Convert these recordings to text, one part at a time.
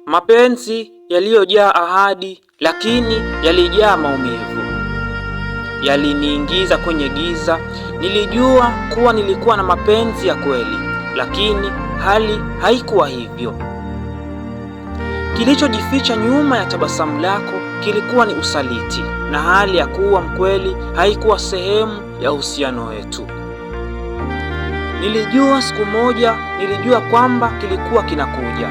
Mapenzi yaliyojaa ahadi lakini yalijaa maumivu yaliniingiza kwenye giza. Nilijua kuwa nilikuwa na mapenzi ya kweli, lakini hali haikuwa hivyo. Kilichojificha nyuma ya tabasamu lako kilikuwa ni usaliti, na hali ya kuwa mkweli haikuwa sehemu ya uhusiano wetu. Nilijua kwamba kilikuwa kinakuja,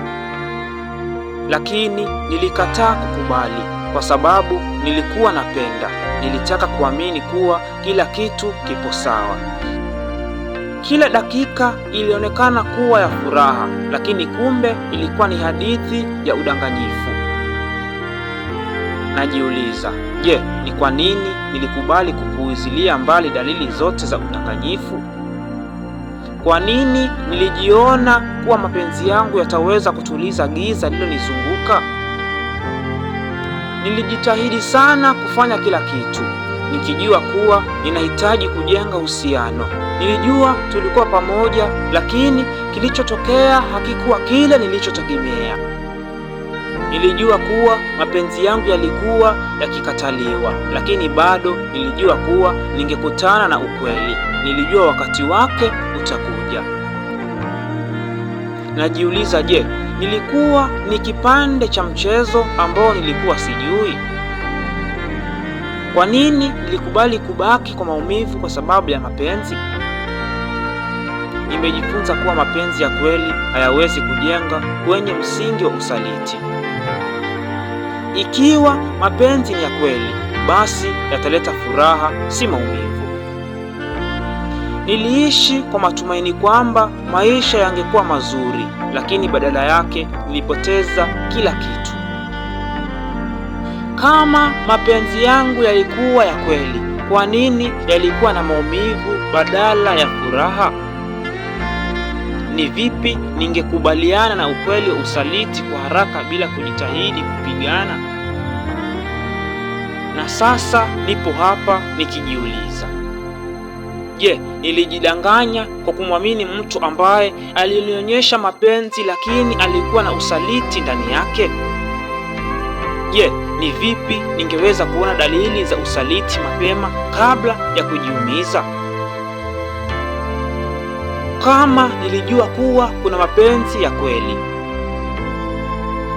lakini nilikataa kukubali kwa sababu nilikuwa napenda. Nilitaka kuamini kuwa kila kitu kipo sawa. Kila dakika ilionekana kuwa ya furaha, lakini kumbe ilikuwa ni hadithi ya udanganyifu. Najiuliza, je, ni kwa nini nilikubali kupuuzilia mbali dalili zote za udanganyifu? Kwa nini nilijiona kuwa mapenzi yangu yataweza kutuliza giza lililonizunguka? Nilijitahidi sana kufanya kila kitu, nikijua kuwa ninahitaji kujenga uhusiano. Nilijua tulikuwa pamoja, lakini kilichotokea hakikuwa kile nilichotegemea. Nilijua kuwa mapenzi yangu yalikuwa yakikataliwa, lakini bado nilijua kuwa ningekutana na ukweli. Nilijua wakati wake utakuja. Najiuliza, je, nilikuwa ni kipande cha mchezo ambao nilikuwa sijui? Kwa nini nilikubali kubaki kwa maumivu kwa sababu ya mapenzi? Nimejifunza kuwa mapenzi ya kweli hayawezi kujenga kwenye msingi wa usaliti. Ikiwa mapenzi ni ya kweli, basi yataleta furaha, si maumivu. Niliishi kwa matumaini kwamba maisha yangekuwa mazuri, lakini badala yake nilipoteza kila kitu. Kama mapenzi yangu yalikuwa ya kweli, kwa nini yalikuwa na maumivu badala ya furaha? Ni vipi ningekubaliana na ukweli wa usaliti kwa haraka bila kujitahidi kupigana? Na sasa nipo hapa nikijiuliza, je, nilijidanganya kwa kumwamini mtu ambaye alinionyesha mapenzi lakini alikuwa na usaliti ndani yake? Je, ni vipi ningeweza kuona dalili za usaliti mapema kabla ya kujiumiza? Kama nilijua kuwa kuna mapenzi ya kweli,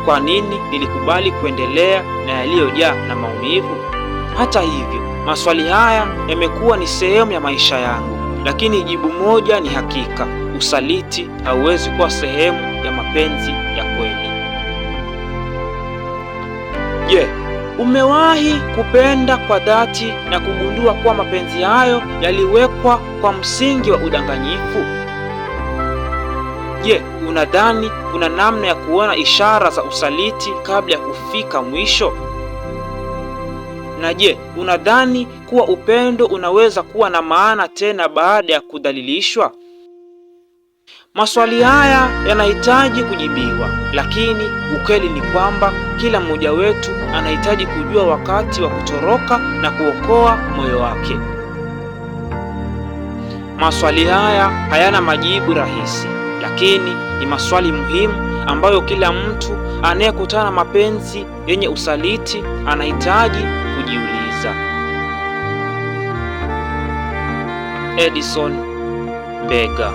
kwa nini nilikubali kuendelea na yaliyojaa na maumivu? Hata hivyo, maswali haya yamekuwa ni sehemu ya maisha yangu, lakini jibu moja ni hakika: usaliti hauwezi kuwa sehemu ya mapenzi ya kweli. Je, umewahi kupenda kwa dhati na kugundua kuwa mapenzi hayo yaliwekwa kwa msingi wa udanganyifu? Je, unadhani kuna namna ya kuona ishara za usaliti kabla ya kufika mwisho? Na je, unadhani kuwa upendo unaweza kuwa na maana tena baada ya kudhalilishwa? Maswali haya yanahitaji kujibiwa, lakini ukweli ni kwamba kila mmoja wetu anahitaji kujua wakati wa kutoroka na kuokoa moyo wake. Maswali haya hayana majibu rahisi, lakini ni maswali muhimu ambayo kila mtu anayekutana na mapenzi yenye usaliti anahitaji kujiuliza. Edison Mbega.